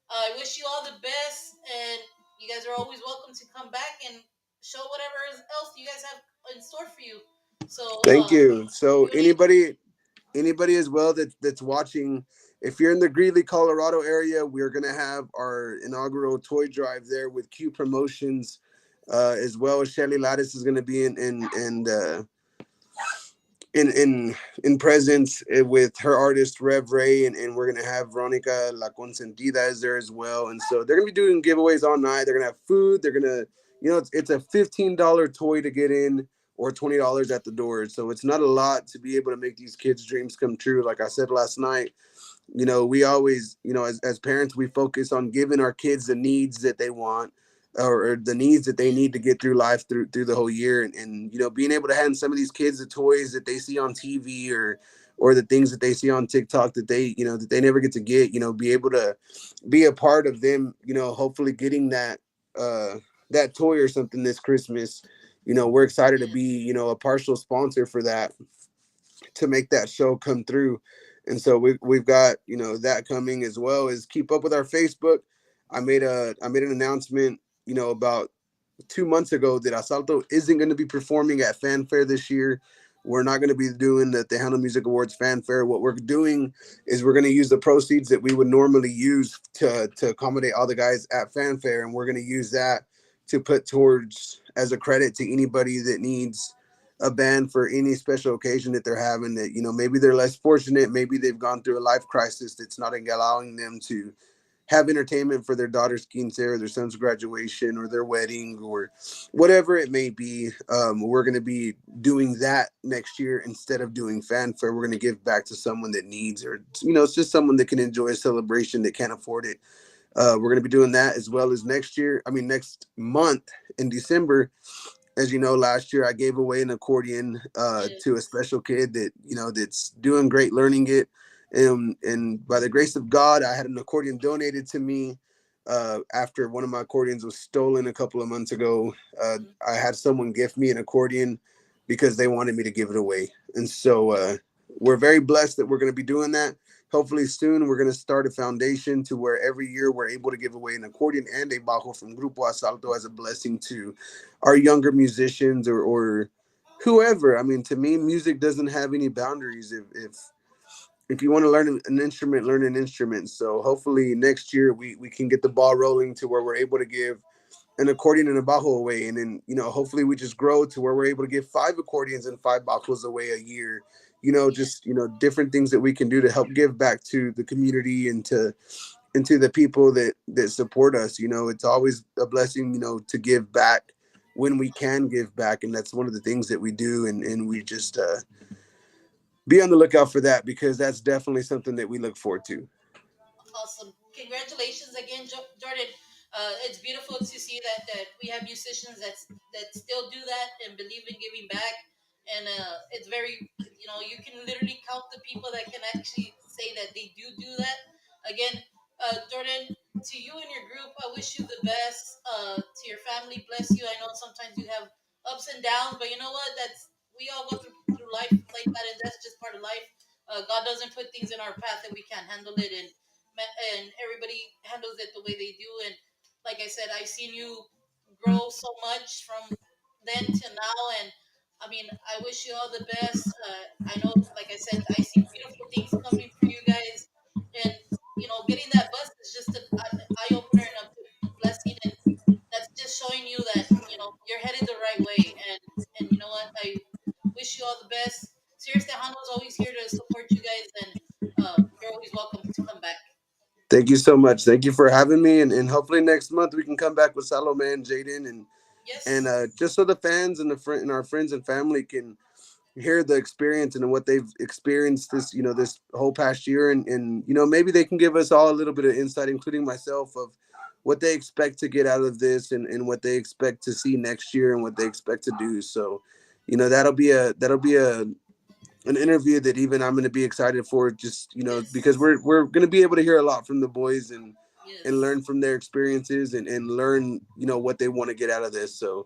I wish you all the best and you guys are always welcome to come back and show whatever else you guys have in store for you. So, Thank you. So you need anybody as well that's watching, if you're in the Greeley, Colorado area, we're gonna have our inaugural toy drive there with Q Promotions, as well as Shelly Lattice is gonna be in presence, with her artist Rev Ray, and we're gonna have Veronica La Consentida is there as well, and so they're gonna be doing giveaways all night. They're gonna have food. They're gonna, it's a $15 toy to get in or $20 at the door, so it's not a lot to be able to make these kids' dreams come true. Like I said last night, we always, as parents, we focus on giving our kids the needs that they want, or the needs that they need to get through life through the whole year, and being able to hand some of these kids the toys that they see on TV, or the things that they see on TikTok that they never get to get, be able to be a part of them, hopefully getting uh that toy or something this Christmas. We're excited to be, yes, a partial sponsor for that, to make that show come through. And so we've got, that coming, as well as keep up with our Facebook. I made an announcement, about 2 months ago, that Asalto isn't going to be performing at Fanfare this year. We're not going to be doing the Tejano Music Awards Fanfare. What we're doing is we're going to use the proceeds that we would normally use to accommodate all the guys at Fanfare, and we're going to use that to put towards, as a credit to anybody that needs a band for any special occasion that they're having, that maybe they're less fortunate, maybe they've gone through a life crisis that's not allowing them to have entertainment for their daughter's quince or their son's graduation or their wedding or whatever it may be. We're going to be doing that next year instead of doing fanfare. We're going to give back to someone that needs, or it's just someone that can enjoy a celebration that can't afford it. We're going to be doing that as well as next year. I mean, next month in December. As you know, last year I gave away an accordion to a Yes. special kid that that's doing great learning it, and by the grace of God, I had an accordion donated to me after one of my accordions was stolen a couple of months ago. Mhm. I had someone gift me an accordion because they wanted me to give it away, and so we're very blessed that we're going to be doing that. Hopefully soon we're going to start a foundation to where every year we're able to give away an accordion and a bajo from Grupo Asalto as a blessing to our younger musicians or whoever. I mean, to me, music doesn't have any boundaries. If you want to learn an instrument, learn an instrument. So hopefully next year we can get the ball rolling to where we're able to give an accordion and a bajo away, and then hopefully we just grow to where we're able to give five accordions and five bajos away a year. Just different things that we can do to help give back to the community and to the people that support us. It's always a blessing, to give back when we can give back, and that's one of the things that we do, and we just be on the lookout for that because that's definitely something that we look forward to. Awesome. Congratulations again, Jordan. It's beautiful to see that we have musicians that still do that and believe in giving back. And it's very, you can literally count the people that can actually say that they do that. Again, Jordan, to you and your group, I wish you the best. To your family, bless you. I know sometimes you have ups and downs, but you know what? That's we all go through life like that, and that's just part of life. God doesn't put things in our path that we can't handle it, and everybody handles it the way they do. And like I said, I've seen you grow so much from then to now, and I mean, I wish you all the best. I know, like I said, I see beautiful things coming for you guys, and getting that bus is just an eye opener and a blessing, and that's just showing you that you're headed the right way. And you know what? I wish you all the best. Seriously, Hano's always here to support you guys, and you're always welcome to come back. Thank you so much. Thank you for having me, and hopefully next month we can come back with Salome and Jaden, and Yes, just so the fans and our friends and family can hear the experience and what they've experienced this whole past year, and maybe they can give us all a little bit of insight, including myself, of what they expect to get out of this, and what they expect to see next year and what they expect to do. So that'll be a an interview that even I'm going to be excited for, just because yes, we're going to be able to hear a lot from the boys, and yes, learn from their experiences, and learn what they want to get out of this. So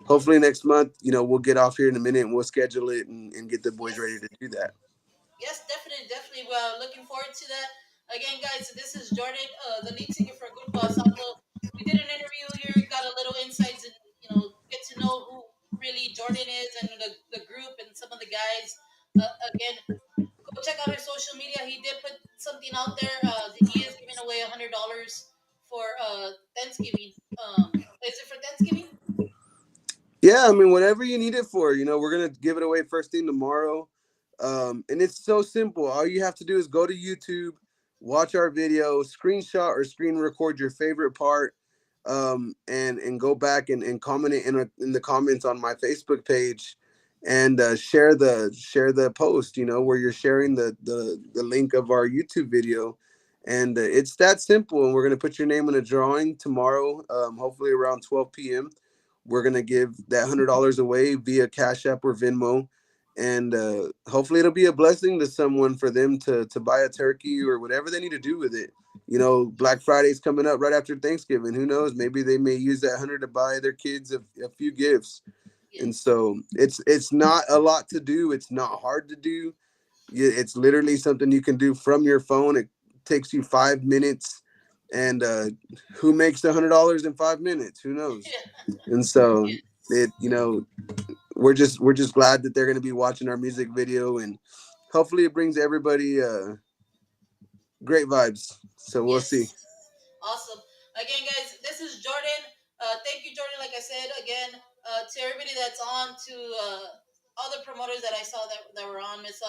hopefully next month, we'll get off here in a minute and we'll schedule it, and get the boys ready yes, to do that. yes, definitely, definitely. Well, looking forward to that. Again, guys, this is Jordan, the lead singer for Grupo Asalto. We did an interview here, got a little insights, and get to know who really Jordan is and the group and some of the guys. Again, go check out his social media. He did put something out there. He is giving away $100 for Thanksgiving. Is it for Thanksgiving? Yeah, I mean, whatever you need it for, we're gonna give it away first thing tomorrow. And it's so simple. All you have to do is go to YouTube, watch our video, screenshot or screen record your favorite part, and go back and comment it in the comments on my Facebook page, and share the post. Where you're sharing the link of our YouTube video. And it's that simple. And we're gonna put your name in a drawing tomorrow, hopefully around 12 p.m. We're gonna give that $100 away via Cash App or Venmo, and hopefully it'll be a blessing to someone for them to buy a turkey or whatever they need to do with it. Black Yes, Friday's coming up right after Thanksgiving. Who knows? Maybe they may use that 100 to buy their kids a few gifts. And yes, so it's not a lot to do. It's not hard to do. It's literally something you can do from your phone. It takes you 5 minutes, and who makes $100 in 5 minutes? Who knows? And so it yes, we're just glad that they're going to be watching our music video, and hopefully it brings everybody great vibes. So we'll see. yes. Awesome. Again, guys, this is Jordan. Thank you, Jordan. Like I said, again, to everybody that's on, to other promoters that I saw that were on, Miss.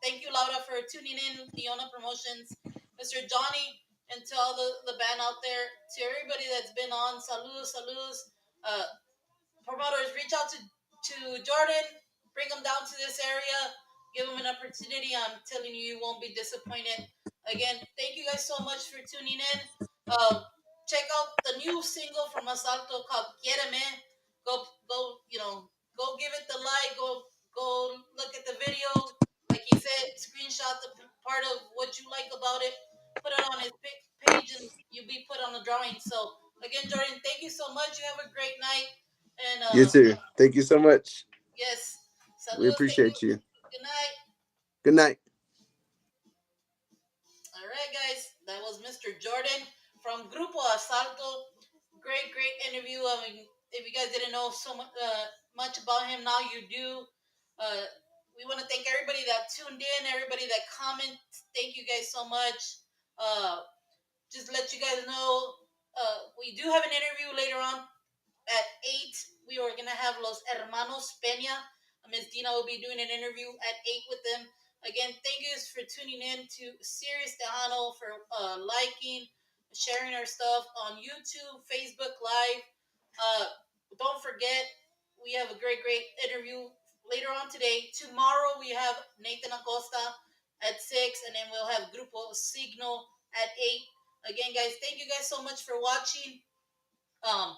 Thank you, Laura, for tuning in. Leona Promotions, Mr. Johnny, and to all the band out there, to everybody that's been on, saludos, saludos. Promoters, reach out to Jordan, bring him down to this area, give him an opportunity. I'm telling you, you won't be disappointed. Again, thank you guys so much for tuning in. Check out the new single from Asalto called Quiereme. Go give it the like. Go look at the video. Like he said, screenshot the part of what you like about it. Put it on his page, and you'll be put on the drawing. So again, Jordan, thank you so much. You have a great night. And You too. Thank you so much. yes, We saludos. Thank you. appreciate you. Good night. Good night. All right, guys, that was Mr. Jordan from Grupo Asalto. Great, great interview. I mean, if you guys didn't know so much about him, now you do. Uh, we want to thank everybody that tuned in, everybody that commented. Thank you guys so much. Just let you guys know, we do have an interview later on at 8. We are going to have Los Hermanos Peña. Miss Dina will be doing an interview at 8 with them. Again, thank you guys for tuning in to Sirius Tejano, for liking, sharing our stuff on YouTube, Facebook Live. Uh, don't forget, we have a great, great interview later on today. Tomorrow, we have Nathan Acosta at 6, and then we'll have Grupo Signo at 8. Again, guys, thank you guys so much for watching. Um,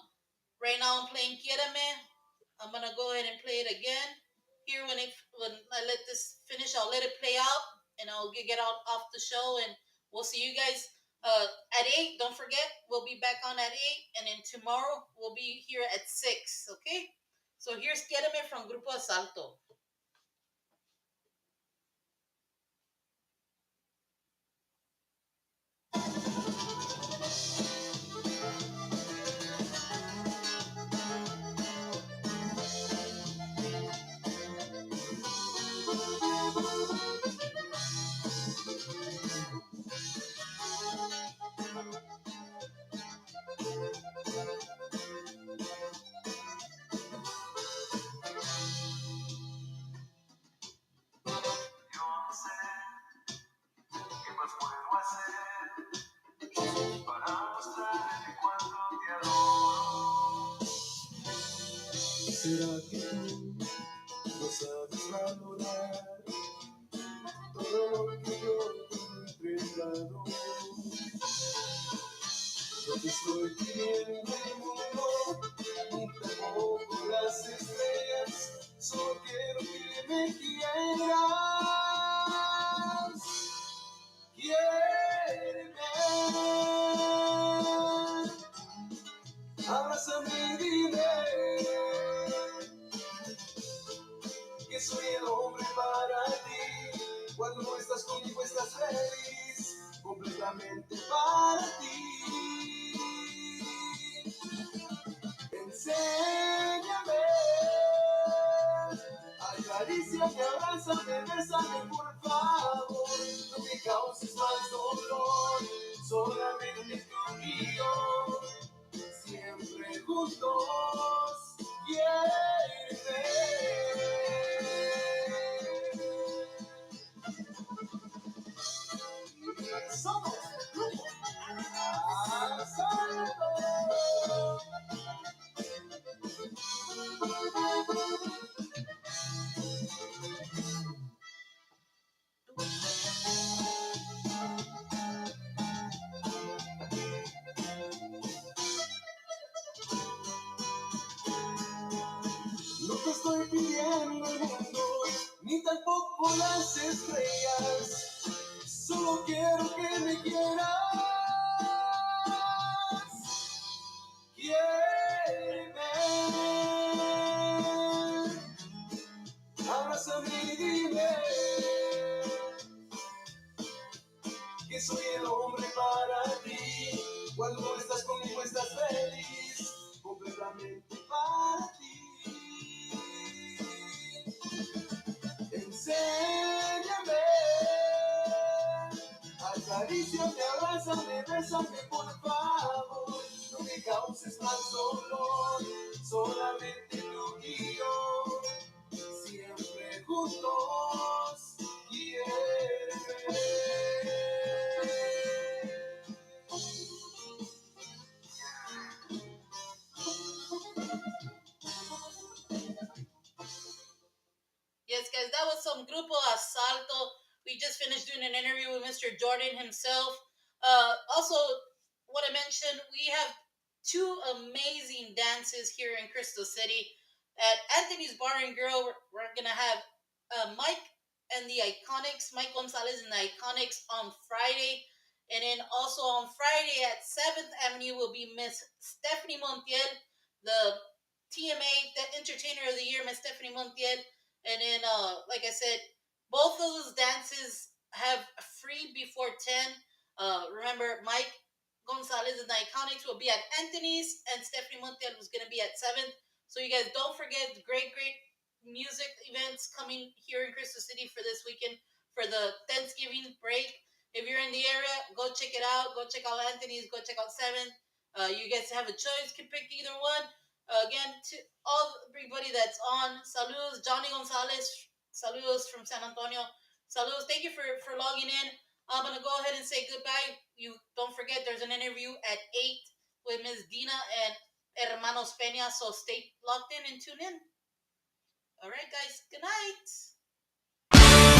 Right now I'm playing Quiereme. I'm gonna go ahead and play it again. Here when I let this finish, I'll let it play out and I'll get out off the show, and we'll see you guys at 8. Don't forget, we'll be back on at 8, and then tomorrow we'll be here at 6. Okay? So here's Quiereme from Grupo Asalto. Yo no sé qué más puedo hacer para mostrarte cuánto te adoro. ¿Será que tú no sabes valorar todo lo que yo te he entregado? No te estoy pidiendo el mundo, ni tampoco las estrellas, solo quiero que me quieras. Quiéreme, abrázame y dime que soy el hombre para ti. Cuando no estás conmigo estás feliz, completamente para ti. Enséñame, acaríciame, abrázame, bésame por favor. No me causes más dolor, solamente tú y yo, siempre juntos. Quiéreme. Somos Grupo Asalto. No te estoy pidiendo el mundo, ni tampoco las estrellas. Solo quiero que me quieras. Quiéreme, abrázame y dime que soy el hombre para ti. Cuando no estás conmigo estás feliz, completamente para ti. Enséñame, acaríciame, abrázame, bésame por favor. No me causes más dolor, solamente tú y yo, siempre juntos. Quiéreme. that was some Grupo Asalto. We just finished doing an interview with Mr. Jordan himself. Also, what I mentioned, we have two amazing dances here in Crystal City. At Anthony's Bar and Grill, we're going to have Mike and the Iconics, Mike Gonzalez and the Iconics on Friday. And then also on Friday at 7th Avenue will be Miss Stephanie Montiel, the TMA, the Entertainer of the Year, Miss Stephanie Montiel. And then, like I said, both of those dances have free before 10. Remember, Mike Gonzalez and the Iconics will be at Anthony's, and Stephanie Montiel was going to be at 7th. So you guys don't forget the great music events coming here in Crystal City for this weekend for the Thanksgiving break. If you're in the area, go check it out. Go check out Anthony's. Go check out 7th. You guys have a choice. Can pick either one. Again, to all everybody that's on, saludos, Johnny Gonzalez, saludos from San Antonio. Saludos. Thank you for logging in. I'm gonna go ahead and say goodbye. You don't forget there's an interview at 8 with Ms. Dina and Hermanos Peña, so stay locked in and tune in. All right, guys. Good night.